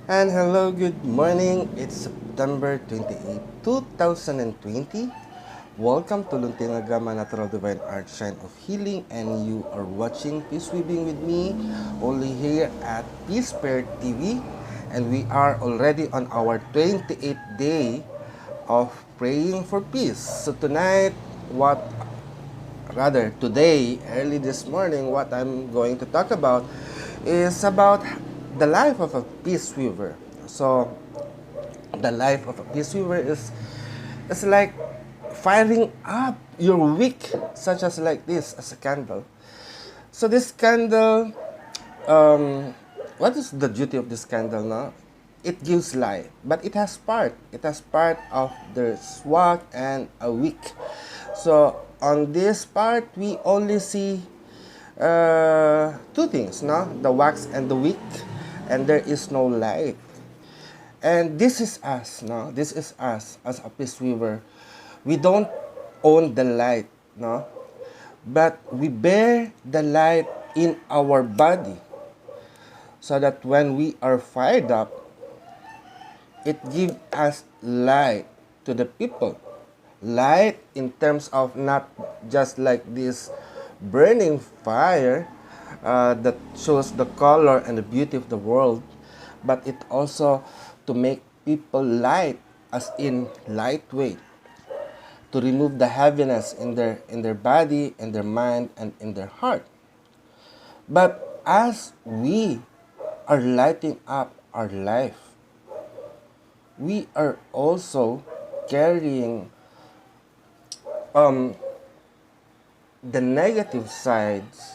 And hello, good morning. It's September 28, 2020. Welcome to Luntiang Aghama Natural Divine Art Shine of Healing, and you are watching Peaceweaving with me only here at Peaceweaver TV. And we are already on our 28th day of praying for peace. So tonight, today, early this morning, what I'm going to talk about is about the life of a peaceweaver. So, the life of a peaceweaver is like firing up your wick, such as like this, as a candle. So this candle, what is the duty of this candle now? It gives light, but it has part. It has part of the swag and a wick. So on this part, we only see two things, no? The wax and the wick, and there is no light. And this is us, no? This is us as a peace weaver. We don't own the light, no? But we bear the light in our body, so that when we are fired up, it gives us light to the people. Light in terms of not just like this burning fire that shows the color and the beauty of the world, but it also to make people light, as in lightweight, to remove the heaviness in their body, in their mind, and in their heart. But as we are lighting up our life, we are also carrying the negative sides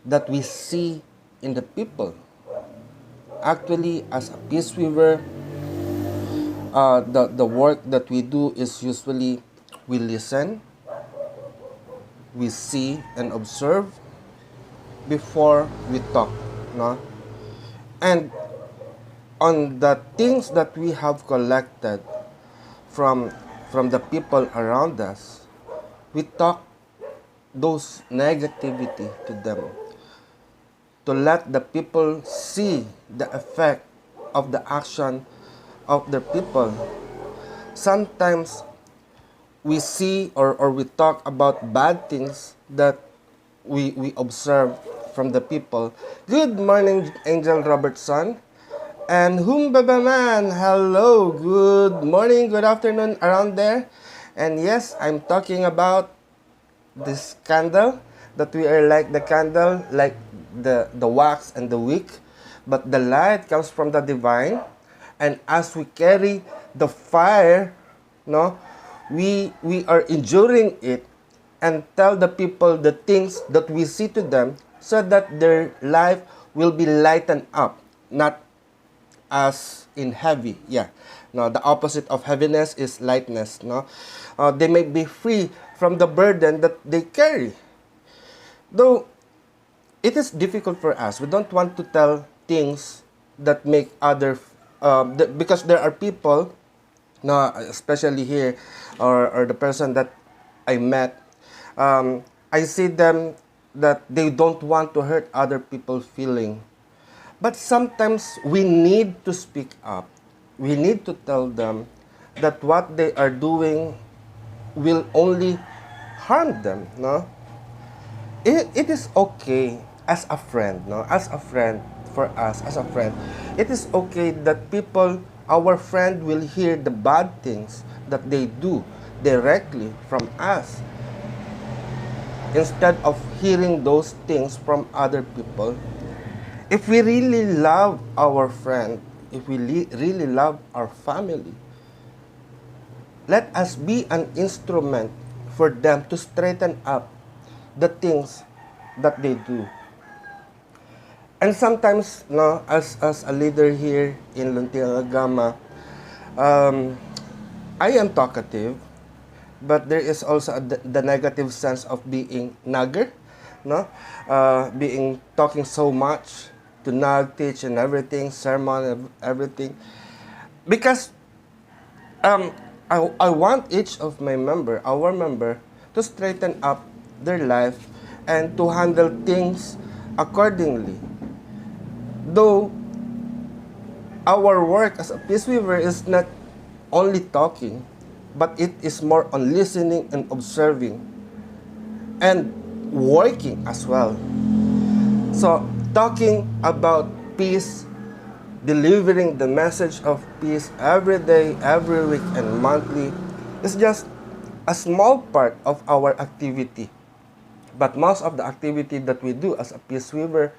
that we see in the people. Actually, as a peace weaver, the work that we do is usually we listen, we see and observe before we talk, no? And on the things that we have collected from the people around us, we talk those negativity to them, to let the people see the effect of the action of the people. Sometimes we see or we talk about bad things that we observe from the people. Good morning, Angel Robertson. And Humbaba Man, hello, good morning, good afternoon around there. And yes, I'm talking about this candle, that we are like the candle, like the wax and the wick, but the light comes from the divine. And as we carry the fire, no, we are enduring it and tell the people the things that we see to them, so that their life will be lightened up, not as in heavy. No, the opposite of heaviness is lightness, no. They may be free from the burden that they carry, though it is difficult for us. We don't want to tell things that make other because there are people, no, especially here, or the person that I met, I see them that they don't want to hurt other people's feeling. But sometimes we need to speak up. We need to tell them that what they are doing will only harm them, no? It is okay as a friend, no? As a friend, for us, as a friend, it is okay that people, our friend, will hear the bad things that they do directly from us, instead of hearing those things from other people. If we really love our friend, if we really love our family, let us be an instrument for them to straighten up the things that they do. And sometimes, no, as a leader here in Luntiang Aghama, I am talkative, but there is also the negative sense of being nagger, no, being talking so much, to nag, teach, and everything, sermon, everything, because I want each of our member, to straighten up their life and to handle things accordingly. Though our work as a Peaceweaver is not only talking, but it is more on listening and observing and working as well. So, talking about peace, delivering the message of peace every day, every week, and monthly is just a small part of our activity. But most of the activity that we do as a Peaceweaver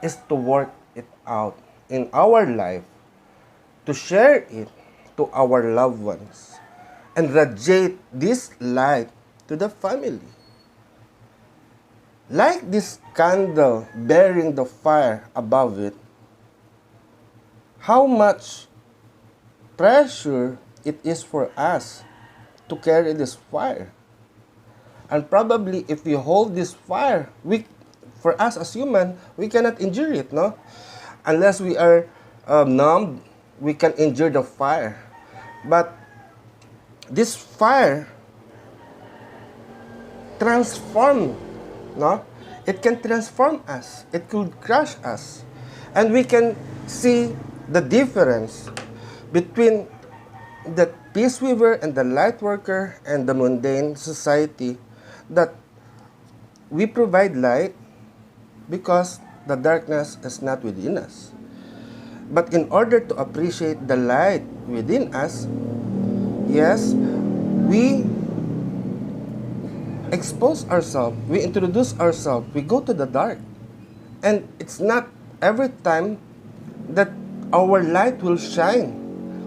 is to work it out in our life, to share it to our loved ones, and radiate this light to the family. Like this candle bearing the fire above it, how much pressure it is for us to carry this fire. And probably if we hold this fire, for us as human, we cannot endure it, no? Unless we are numb, we can endure the fire. But this fire transform, no? It can transform us. It could crush us. And we can see the difference between the Peaceweaver and the light worker and the mundane society, that we provide light because the darkness is not within us. But in order to appreciate the light within us, yes, we expose ourselves, we introduce ourselves, we go to the dark. And it's not every time that our light will shine.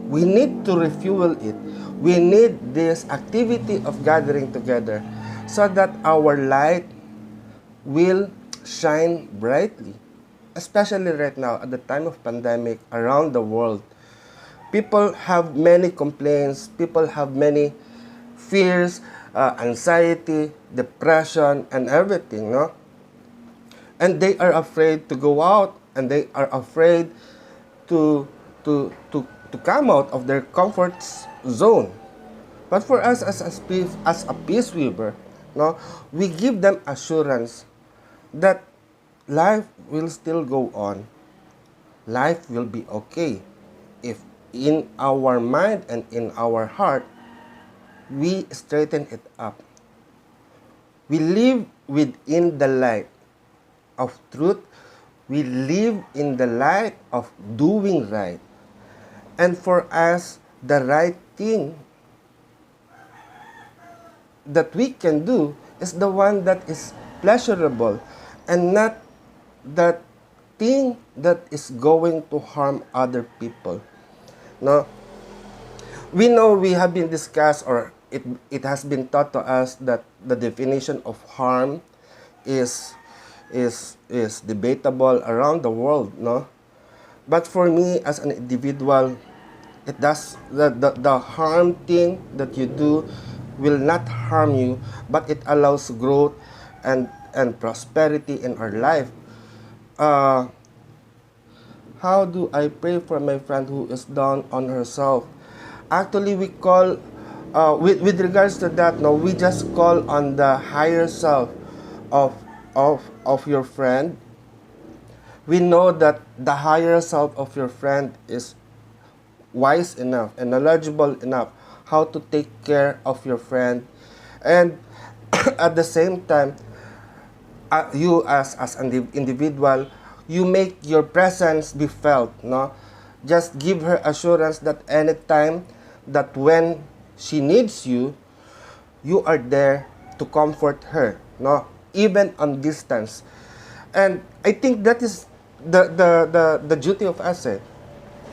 We need to refuel it. We need this activity of gathering together so that our light will shine brightly. Especially right now at the time of pandemic around the world. People have many complaints, people have many fears, anxiety, depression, and everything, no? And they are afraid to go out, and they are afraid to come out of their comfort zone. But for us as a Peaceweaver, no, we give them assurance that life will still go on. Life will be okay if in our mind and in our heart we straighten it up. We live within the light of truth. We live in the light of doing right. And for us, the right thing that we can do is the one that is pleasurable and not that thing that is going to harm other people. No, we know we have been discussed, or it has been taught to us that the definition of harm is debatable around the world, no? But for me as an individual, it does the harm thing that you do will not harm you, but it allows growth and prosperity in our life. How do I pray for my friend who is down on herself? Actually, we call, with regards to that, no, we just call on the higher self of your friend. We know that the higher self of your friend is wise enough and knowledgeable enough how to take care of your friend. And at the same time, you as an individual, you make your presence be felt, no? Just give her assurance that anytime that when she needs you, you are there to comfort her, no? Even on distance. And I think that is the duty of us,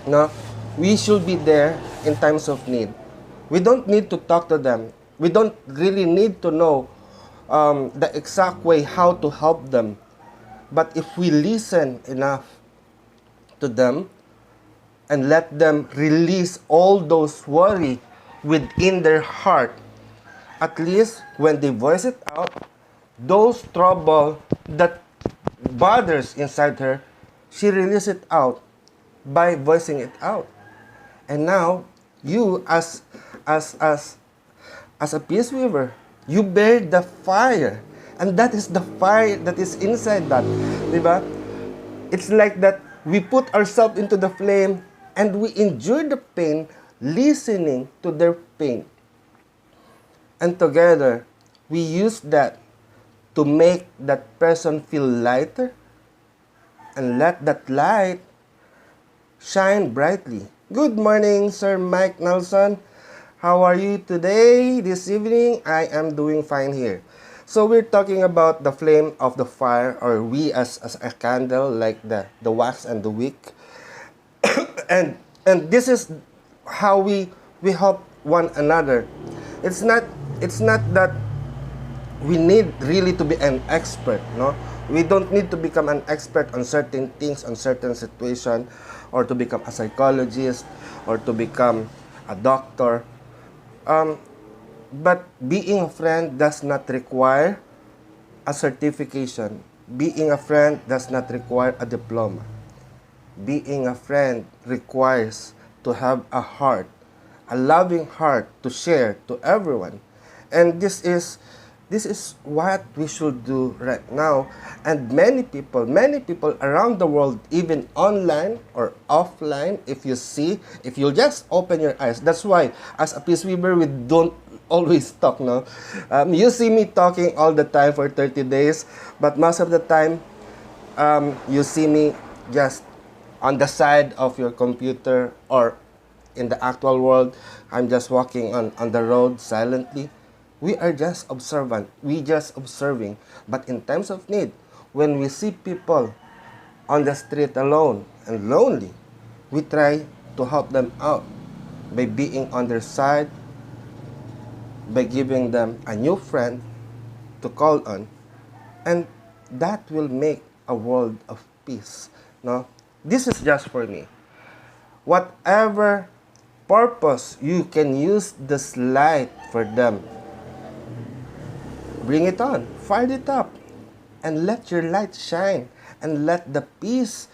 no? We should be there in times of need. We don't need to talk to them. We don't really need to know the exact way how to help them. But if we listen enough to them and let them release all those worry within their heart, at least when they voice it out, those trouble that bothers inside her, she releases it out by voicing it out. And now you as a Peaceweaver, you bear the fire. And that is the fire that is inside that. Diba? It's like that We put ourselves into the flame and we endure the pain, listening to their pain. And together, we use that to make that person feel lighter and let that light shine brightly. Good morning, Sir Mike Nelson. How are you today, this evening? I am doing fine here. So we're talking about the flame of the fire, or we as a candle, like the wax and the wick. and this is how we help one another. It's not that we need really to be an expert, no? We don't need to become an expert on certain things, on certain situation, or to become a psychologist, or to become a doctor. But being a friend does not require a certification. Being a friend does not require a diploma. Being a friend requires to have a heart, a loving heart to share to everyone. And this is what we should do right now. And many people around the world, even online or offline, if you'll just open your eyes. That's why as a Peaceweaver, we don't always talk, no? You see me talking all the time for 30 days, but most of the time, you see me just on the side of your computer, or in the actual world, I'm just walking on the road silently. We are just observant. We just observing. But in times of need, when we see people on the street alone and lonely, we try to help them out by being on their side, by giving them a new friend to call on. And that will make a world of peace. No? This is just for me. Whatever purpose you can use this light for them, bring it on, fire it up, and let your light shine, and let the peace,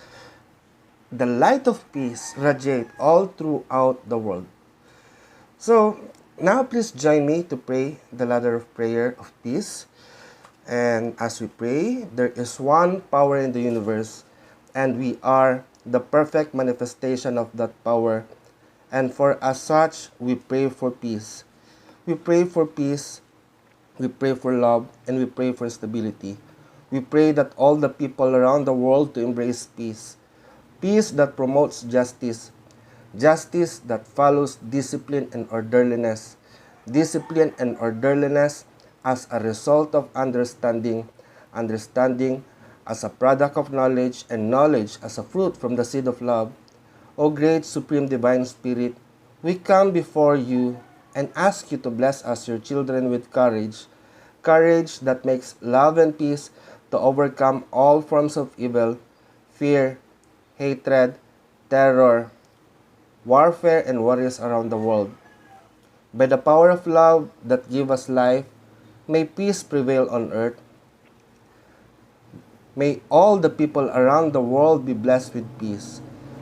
the light of peace, radiate all throughout the world. So, now please join me to pray the ladder of prayer of peace. And as we pray, there is one power in the universe, and we are the perfect manifestation of that power. And for as such, we pray for peace. We pray for peace, we pray for love, and we pray for stability. We pray that all the people around the world to embrace peace. Peace that promotes justice. Justice that follows discipline and orderliness. Discipline and orderliness as a result of understanding. Understanding as a product of knowledge, and knowledge as a fruit from the seed of love. O great supreme divine spirit, we come before you and ask you to bless us, your children, with courage. Courage that makes love and peace to overcome all forms of evil, fear, hatred, terror, warfare, and warriors around the world. By the power of love that gives us life, may peace prevail on earth. May all the people around the world be blessed with peace.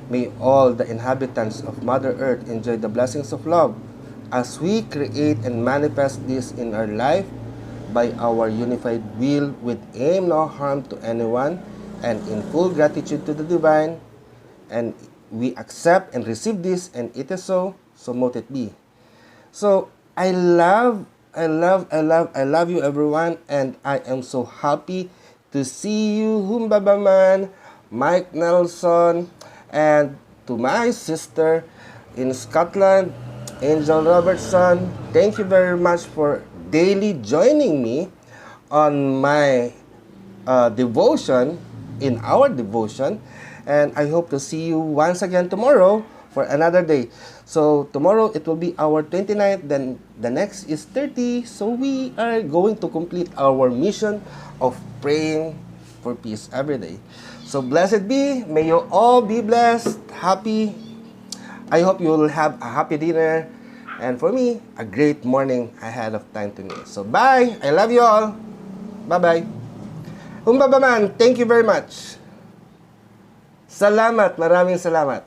May all the inhabitants of Mother Earth enjoy the blessings of love as we create and manifest this in our life by our unified will, with aim no harm to anyone, and in full gratitude to the divine. And we accept and receive this, and it is so mote it be. So I love you, everyone, and I am so happy to see you, Humbabaman, Mike Nelson, and to my sister in Scotland, Angel Robertson. Thank you very much for daily joining me on my devotion, in our devotion. And I hope to see you once again tomorrow for another day. So tomorrow it will be our 29th, then the next is 30. So we are going to complete our mission of praying for peace every day. So blessed be. May you all be blessed, happy. I hope you will have a happy dinner. And for me, a great morning ahead of time to me. So bye. I love you all. Bye-bye. Humbabaman, thank you very much. Salamat. Maraming salamat.